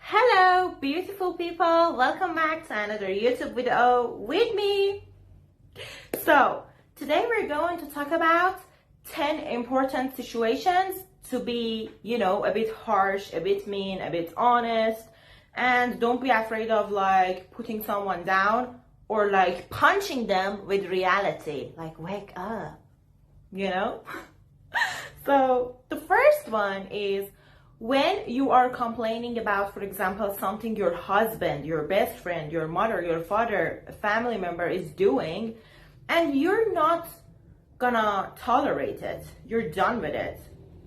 Hello, beautiful people. Welcome back to another YouTube video with me. So, today we're going to talk about 10 important situations to be, a bit harsh, a bit mean, a bit honest. And don't be afraid of putting someone down or punching them with reality. Wake up, So, the first one is when you are complaining about, for example, something your husband, your best friend, your mother, your father, a family member is doing, and you're not gonna tolerate it. You're done with it.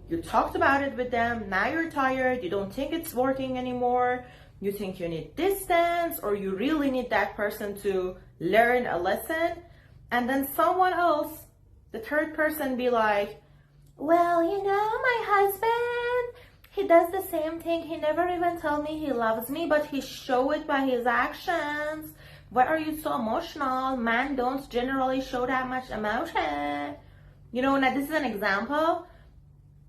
You talked about it with them, now you're tired, you don't think it's working anymore, you think you need distance, or you really need that person to learn a lesson, and then someone else, the third person, be like, well, my husband, he does the same thing. He never even tell me he loves me, but he show it by his actions. Why are you so emotional? Men don't generally show that much emotion. Now this is an example,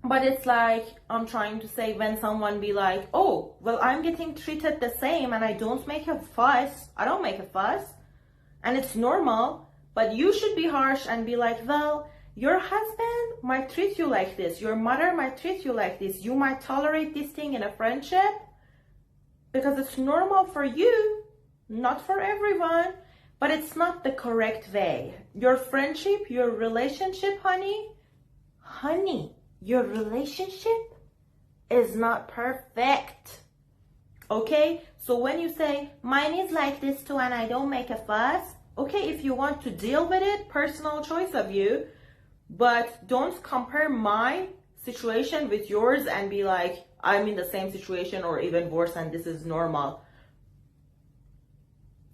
but it's I'm trying to say when someone be like, oh, well, I'm getting treated the same and I don't make a fuss. I don't make a fuss. And it's normal, but you should be harsh and be like, well, your husband might treat you like this. Your mother might treat you like this. You might tolerate this thing in a friendship because it's normal for you, not for everyone, but it's not the correct way. Your friendship, your relationship, honey, your relationship is not perfect. Okay? So when you say, mine is like this too and I don't make a fuss, okay, if you want to deal with it, personal choice of you, but don't compare my situation with yours and be like, I'm in the same situation or even worse and this is normal.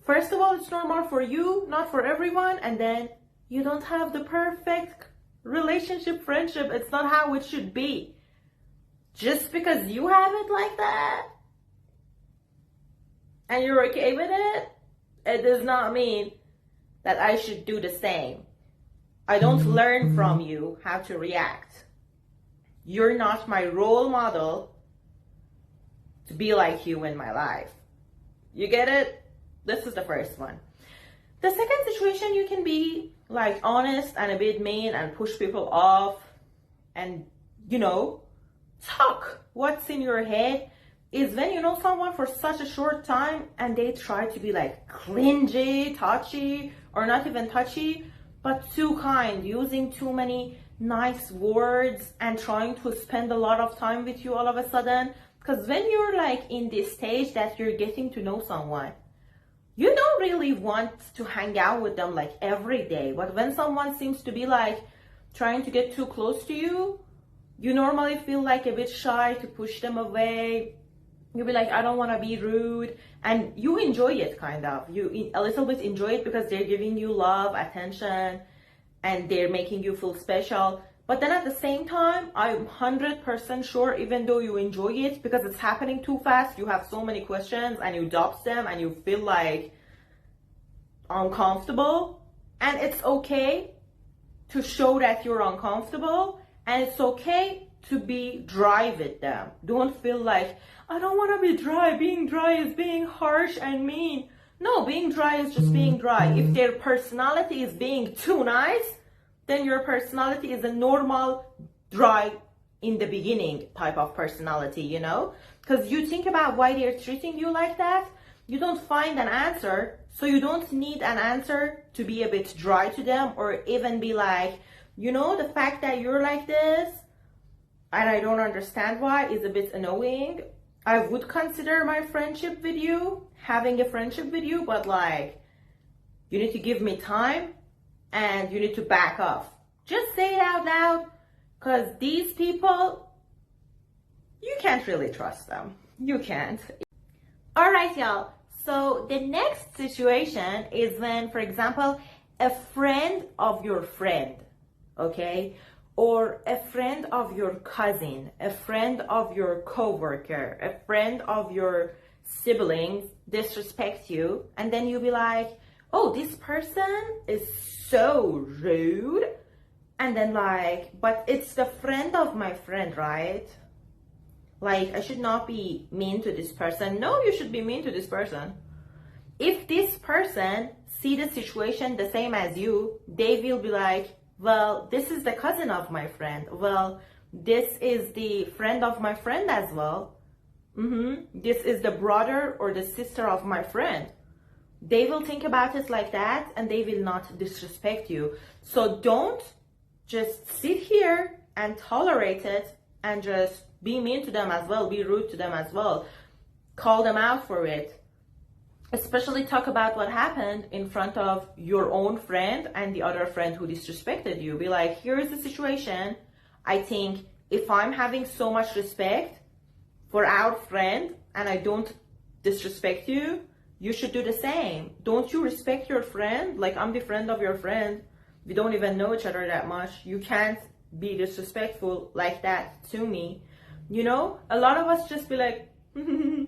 First of all, it's normal for you, not for everyone. And then you don't have the perfect relationship, friendship. It's not how it should be. Just because you have it like that and you're okay with it, it does not mean that I should do the same. I don't learn from you how to react. You're not my role model to be like you in my life. You get it? This is the first one. The second situation, you can be honest and a bit mean and push people off and, talk what's in your head, is when you know someone for such a short time and they try to be clingy, touchy, or not even touchy, but too kind, using too many nice words and trying to spend a lot of time with you all of a sudden. Because when you're in this stage that you're getting to know someone, you don't really want to hang out with them every day. But when someone seems to be trying to get too close to you, you normally feel a bit shy to push them away. You'll be like, I don't want to be rude. And you enjoy it, kind of. You a little bit enjoy it because they're giving you love, attention, and they're making you feel special. But then at the same time, I'm 100% sure, even though you enjoy it, because it's happening too fast, you have so many questions and you doubt them and you feel uncomfortable. And it's okay to show that you're uncomfortable. And it's okay to be dry with them. Don't feel I don't want to be dry. Being dry is being harsh and mean. No, being dry is just being dry. If their personality is being too nice, then your personality is a normal, dry, in the beginning type of personality, Because you think about why they're treating you like that, you don't find an answer, so you don't need an answer to be a bit dry to them or even be the fact that you're like this, and I don't understand why, is a bit annoying. I would consider my friendship with you, having a friendship with you, but you need to give me time and you need to back off. Just say it out loud, because these people, you can't really trust them. You can't. All right, y'all. So the next situation is when, for example, a friend of your friend, okay? Or a friend of your cousin, a friend of your coworker, a friend of your siblings disrespect you, and then you be like, oh, this person is so rude, and then but it's the friend of my friend, right? Like, I should not be mean to this person. No, you should be mean to this person. If this person see the situation the same as you, they will be like, well, this is the cousin of my friend. Well, this is the friend of my friend as well. This is the brother or the sister of my friend. They will think about it like that, and they will not disrespect you. So don't just sit here and tolerate it and just be mean to them as well, be rude to them as well. Call them out for it. Especially talk about what happened in front of your own friend and the other friend who disrespected you. Be like, here's the situation. I think if I'm having so much respect for our friend and I don't disrespect you, you should do the same. Don't you respect your friend? Like, I'm the friend of your friend. We don't even know each other that much. You can't be disrespectful like that to me. You know, a lot of us just be like, no,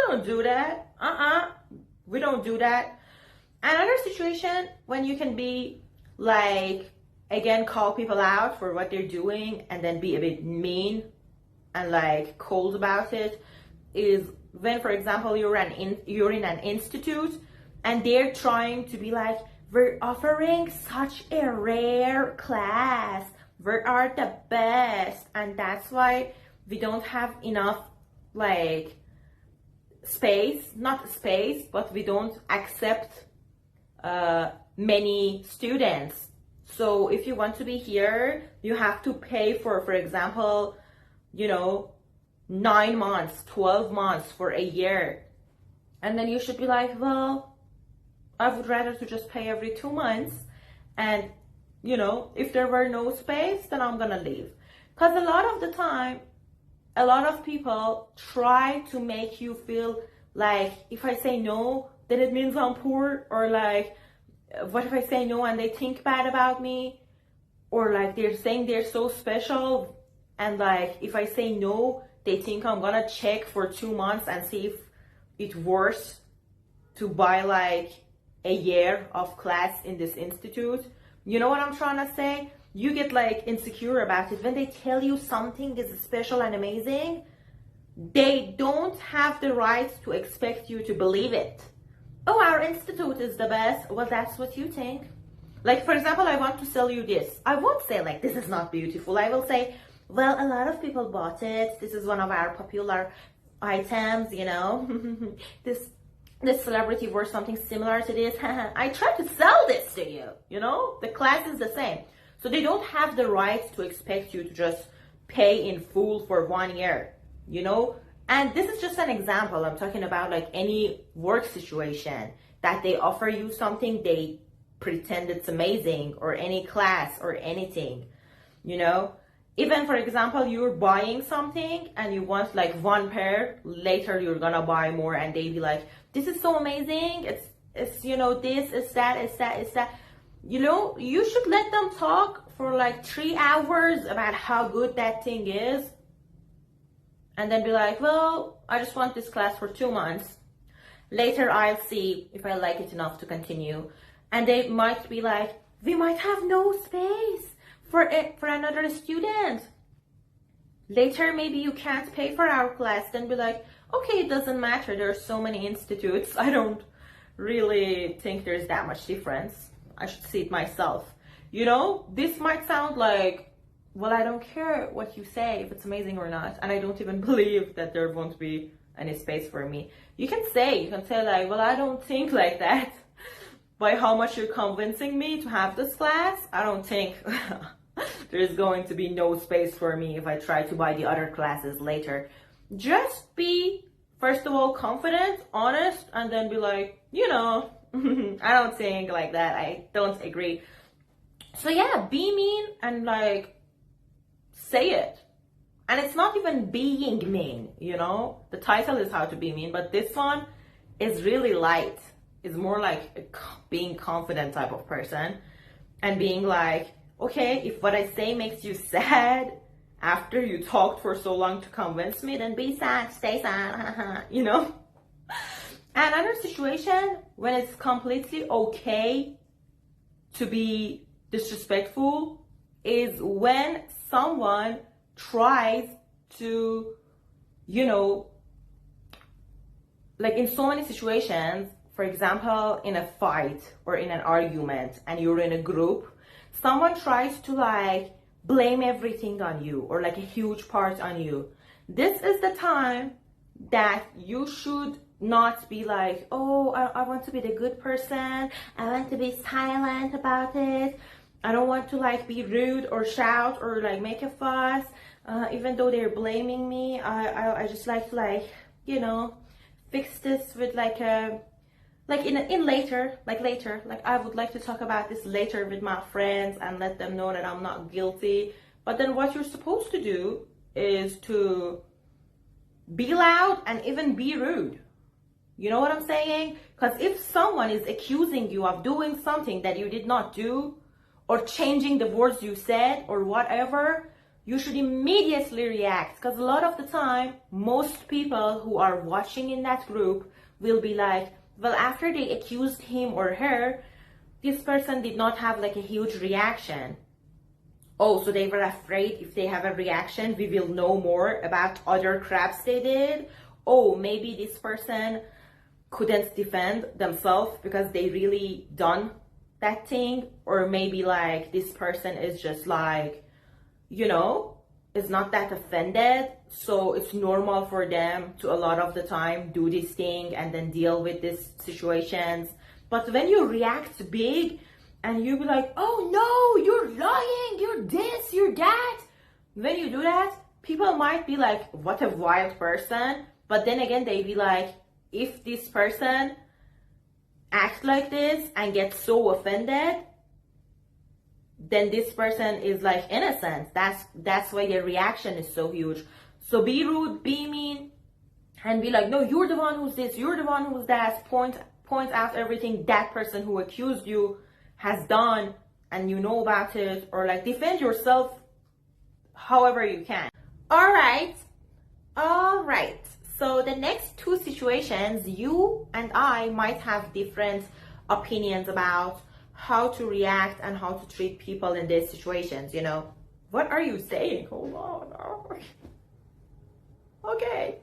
don't do that. We don't do that. Another situation when you can be like, again, call people out for what they're doing and then be a bit mean and like cold about it is when, for example, you're in an institute and they're trying to be like, we're offering such a rare class. We are the best. And that's why we don't have enough like not space, but we don't accept many students. So if you want to be here, you have to pay for example, 9 months, 12 months, for a year. And then you should be like, well, I would rather to just pay every 2 months. And, if there were no space, then I'm gonna leave. Because a lot of the time, a lot of people try to make you feel like if I say no, then it means I'm poor, or like, what if I say no and they think bad about me, or like they're saying they're so special, and like if I say no, they think I'm gonna check for 2 months and see if it's worth to buy like a year of class in this institute. You know what I'm trying to say? You get like insecure about it when they tell you something is special and amazing. They don't have the right to expect you to believe it. Oh, our institute is the best. Well, that's what you think. Like, for example, I want to sell you this. I won't say like, this is not beautiful. I will say, well, a lot of people bought it. This is one of our popular items, This celebrity wore something similar to this. I tried to sell this to you, The class is the same. So they don't have the right to expect you to just pay in full for 1 year, And this is just an example. I'm talking about like any work situation that they offer you something, they pretend it's amazing, or any class or anything, Even, for example, you're buying something and you want like 1 pair, later you're gonna buy more, and they be like, this is so amazing, it's this, it's that. You should let them talk for like 3 hours about how good that thing is, and then be like, well, I just want this class for 2 months. Later I'll see if I like it enough to continue. And they might be like, we might have no space for another student. Later, maybe you can't pay for our class. Then be like, okay, it doesn't matter. There are so many institutes. I don't really think there's that much difference. I should see it myself. This might sound like, well, I don't care what you say, if it's amazing or not. And I don't even believe that there won't be any space for me. You can say like, well, I don't think like that. By how much you're convincing me to have this class, I don't think there's going to be no space for me if I try to buy the other classes later. Just be, first of all, confident, honest, and then be like, I don't think like that. I don't agree. So yeah, be mean and like say it. And it's not even being mean, The title is How to Be Mean, but this one is really light. It's more like being confident type of person, and being like, okay, if what I say makes you sad after you talked for so long to convince me, then be sad, stay sad, Another situation when it's completely okay to be disrespectful is when someone tries to, you know, like in so many situations, for example, in a fight or in an argument and you're in a group, someone tries to like blame everything on you or like a huge part on you. This is the time that you should not be like, oh, I want to be the good person. I want to be silent about it. I don't want to like be rude or shout or like make a fuss. Even though they're blaming me, I just like to like, you know, fix this with like a, like later, like I would like to talk about this later with my friends and let them know that I'm not guilty. But then what you're supposed to do is to be loud and even be rude. You know what I'm saying? Because if someone is accusing you of doing something that you did not do, or changing the words you said, or whatever, you should immediately react. Because a lot of the time, most people who are watching in that group will be like, well, after they accused him or her, this person did not have like a huge reaction. Oh, so they were afraid if they have a reaction, we will know more about other craps they did. Oh, maybe this person couldn't defend themselves because they really done that thing. Or maybe like this person is just like, you know, is not that offended. So it's normal for them to a lot of the time do this thing and then deal with these situations. But when you react big, and you be like, oh no, you're lying, you're this, you're that. When you do that, people might be like, what a wild person. But then again, they be like, if this person acts like this and gets so offended, then this person is like innocent. That's why their reaction is so huge. So be rude, be mean, and be like, no, you're the one who's this, you're the one who's that. Point out everything that person who accused you has done and you know about it, or like defend yourself however you can. All right. So the next two situations, you and I might have different opinions about how to react and how to treat people in these situations, you know. What are you saying? Hold on. Okay.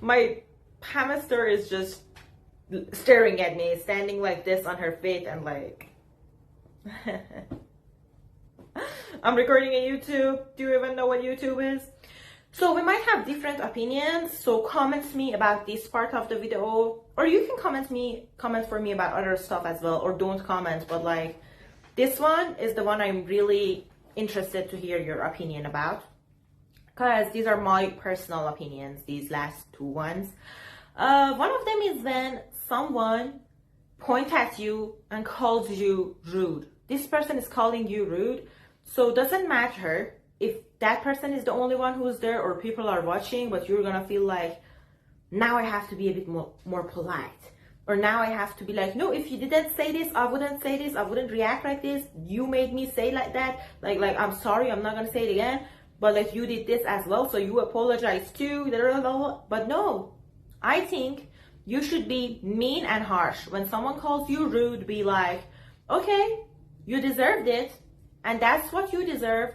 My hamster is just staring at me, standing like this on her feet and like, I'm recording on YouTube. Do you even know what YouTube is? So we might have different opinions. So comment me about this part of the video, or you can comment for me about other stuff as well, or don't comment, but like this one is the one I'm really interested to hear your opinion about, because these are my personal opinions, these last two ones. One of them is when someone points at you and calls you rude. This person is calling you rude, so it doesn't matter if that person is the only one who's there or people are watching, but you're gonna feel like, now I have to be a bit more polite, or now I have to be like, no, if you didn't say this, I wouldn't say this, I wouldn't react like this, you made me say like that, like I'm sorry, I'm not gonna say it again, but like you did this as well, so you apologize too. But no, I think you should be mean and harsh. When someone calls you rude, be like, okay, you deserved it, and that's what you deserve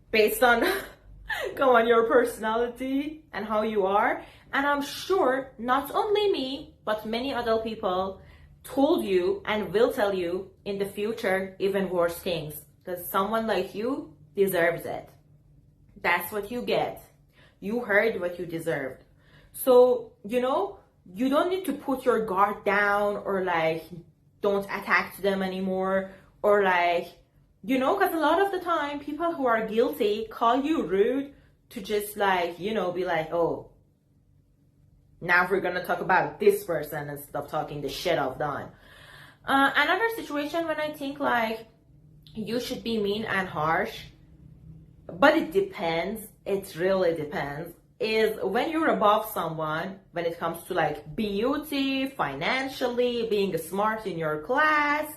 based on go on your personality and how you are. And I'm sure not only me, but many other people told you and will tell you in the future even worse things, because someone like you deserves it. That's what you get. You heard what you deserved. So, you know, you don't need to put your guard down, or like don't attack them anymore, or like, you know, because a lot of the time people who are guilty call you rude to just like, you know, be like, oh, now we're gonna talk about this person and stop talking the shit I've done. Another situation when I think like you should be mean and harsh, but it depends, it really depends, is when you're above someone, when it comes to like beauty, financially, being smart in your class,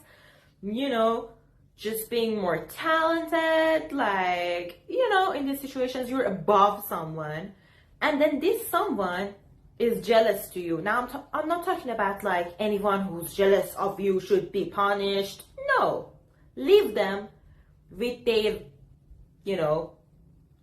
you know, just being more talented, like, you know, in these situations you're above someone, and then this someone is jealous to you. Now I'm not talking about like anyone who's jealous of you should be punished. No, leave them with their, you know,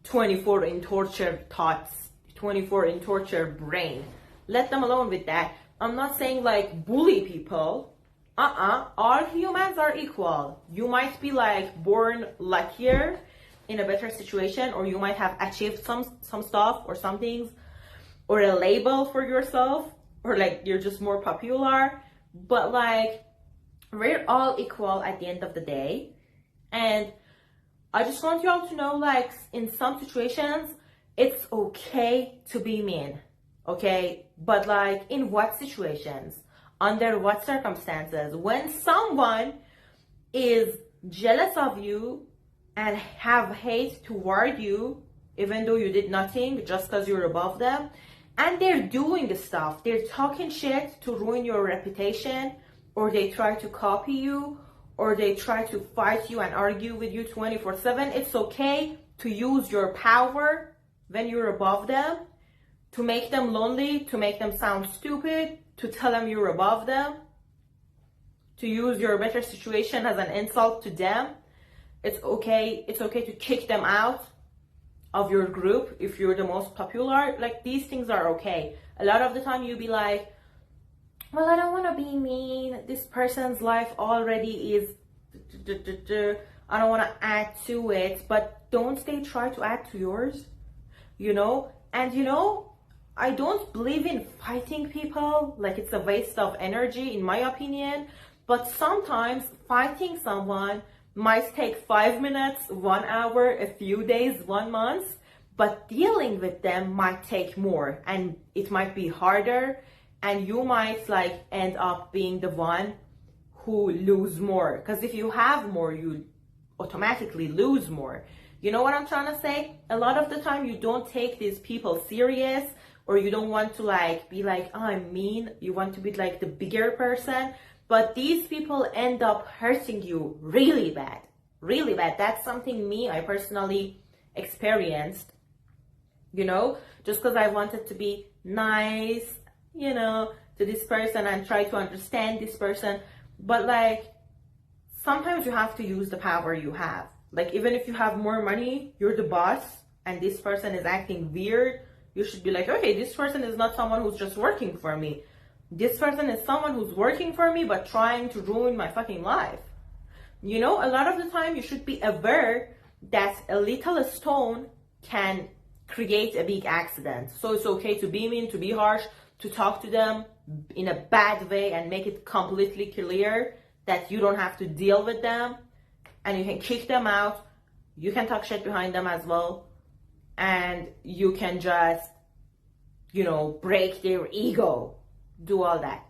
24 in torture thoughts, 24 in torture brain. Let them alone with that. I'm not saying like bully people. All humans are equal. You might be like born luckier in a better situation, or you might have achieved some stuff or some things, or a label for yourself, or like you're just more popular. But like, we're all equal at the end of the day. And I just want you all to know, like, in some situations, it's okay to be mean, okay? But like, in what situations? Under what circumstances? When someone is jealous of you and have hate toward you, even though you did nothing, just because you're above them, and they're doing stuff, they're talking shit to ruin your reputation, or they try to copy you, or they try to fight you and argue with you 24/7, it's okay to use your power when you're above them, to make them lonely, to make them sound stupid, to tell them you're above them, to use your better situation as an insult to them. It's okay to kick them out of your group if you're the most popular. Like, these things are okay. A lot of the time you'll be like, well, I don't want to be mean. This person's life already is, I don't want to add to it. But don't they try to add to yours? You know? And you know, I don't believe in fighting people. Like, it's a waste of energy, in my opinion. But sometimes fighting someone might take 5 minutes, 1 hour, a few days, 1 month. But dealing with them might take more. And it might be harder. And you might like end up being the one who lose more. Because if you have more, you automatically lose more. You know what I'm trying to say? A lot of the time you don't take these people serious, or you don't want to like be like, oh, I'm mean. You want to be like the bigger person. But these people end up hurting you really bad. Really bad. That's something I personally experienced. You know, just because I wanted to be nice, you know, to this person and try to understand this person. But like, sometimes you have to use the power you have. Like, even if you have more money, you're the boss, and this person is acting weird, you should be like, okay, this person is not someone who's just working for me. This person is someone who's working for me but trying to ruin my fucking life. You know, a lot of the time you should be aware that a little stone can create a big accident. So it's okay to be mean, to be harsh, to talk to them in a bad way and make it completely clear that you don't have to deal with them, and you can kick them out. You can talk shit behind them as well, and you can just, you know, break their ego, do all that,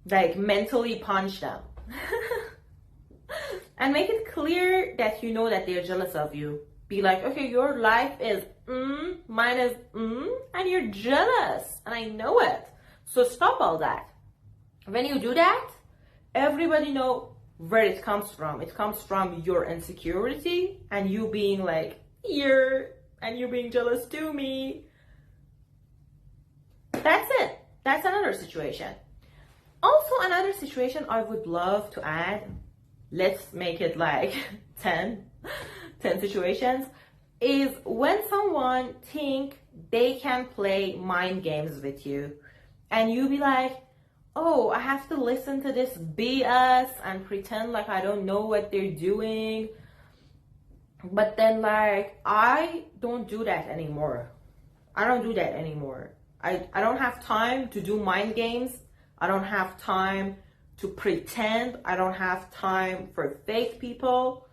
like mentally punch them and make it clear that you know that they're jealous of you. Be like, okay, your life is mine is and you're jealous, and I know it. So stop all that. When you do that, everybody know where it comes from. It comes from your insecurity and you being like, here, and you being jealous to me. That's it. That's another situation. Also, another situation I would love to add, let's make it like 10 situations, is when someone think they can play mind games with you, and you be like, oh, I have to listen to this BS and pretend like I don't know what they're doing. But then, like, I don't do that anymore. I don't do that anymore. I don't have time to do mind games. I don't have time to pretend. I don't have time for fake people.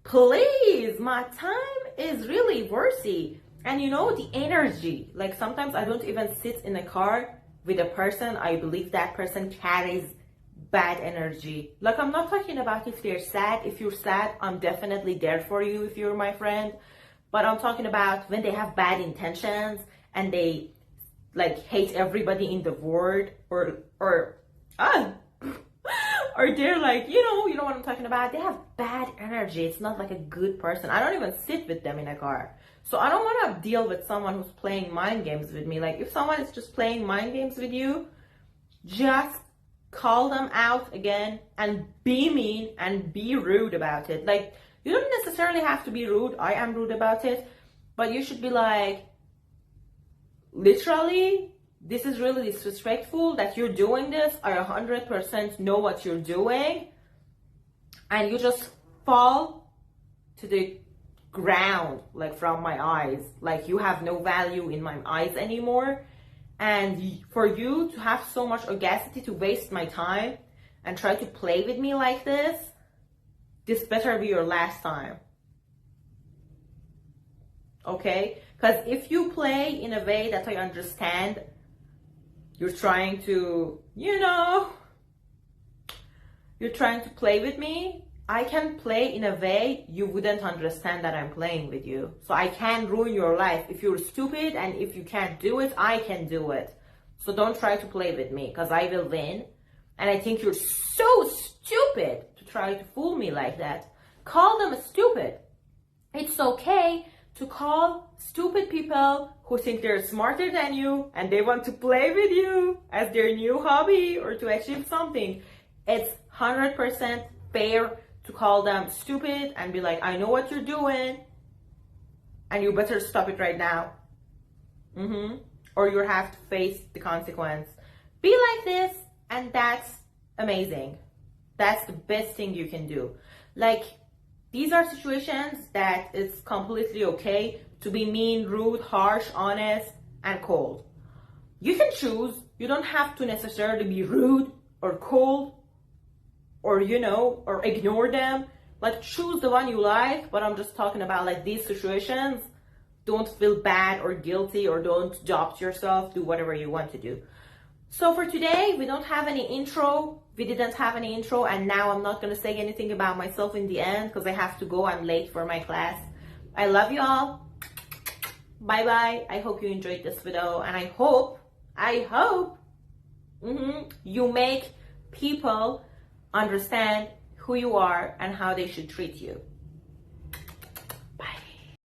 Please, my time is really worthy. And you know, the energy, like sometimes I don't even sit in a car with a person I believe that person carries bad energy. Like, I'm not talking about if they're sad. If you're sad, I'm definitely there for you if you're my friend. But I'm talking about when they have bad intentions and they like hate everybody in the world, or they're like, you know what I'm talking about. They have bad energy. It's not like a good person. I don't even sit with them in a car. So I don't want to deal with someone who's playing mind games with me. Like, if someone is just playing mind games with you, just call them out again and be mean and be rude about it. Like, you don't necessarily have to be rude. I am rude about it. But you should be like, literally, this is really disrespectful that you're doing this. I 100% know what you're doing. And you just fall to the ground, like from my eyes. Like you have no value in my eyes anymore. And for you to have so much audacity to waste my time and try to play with me like this better be your last time. Okay? Because if you play in a way that I understand, you're trying to, you're trying to play with me, I can play in a way you wouldn't understand that I'm playing with you. So I can ruin your life. If you're stupid and if you can't do it, I can do it. So don't try to play with me because I will win. And I think you're so stupid to try to fool me like that. Call them stupid. It's okay to call stupid people who think they're smarter than you and they want to play with you as their new hobby or to achieve something. It's 100% fair to call them stupid and be like, I know what you're doing and you better stop it right now. Or you have to face the consequence. Be like this, and that's amazing. That's the best thing you can do. Like, these are situations that it's completely okay to be mean, rude, harsh, honest, and cold. You can choose. You don't have to necessarily be rude or cold or, or ignore them. Like, choose the one you like, but I'm just talking about like these situations. Don't feel bad or guilty or don't doubt yourself. Do whatever you want to do. So for today, we don't have any intro. We didn't have any intro, and now I'm not going to say anything about myself in the end because I have to go. I'm late for my class. I love you all. Bye bye. I hope you enjoyed this video, and I hope you make people understand who you are and how they should treat you.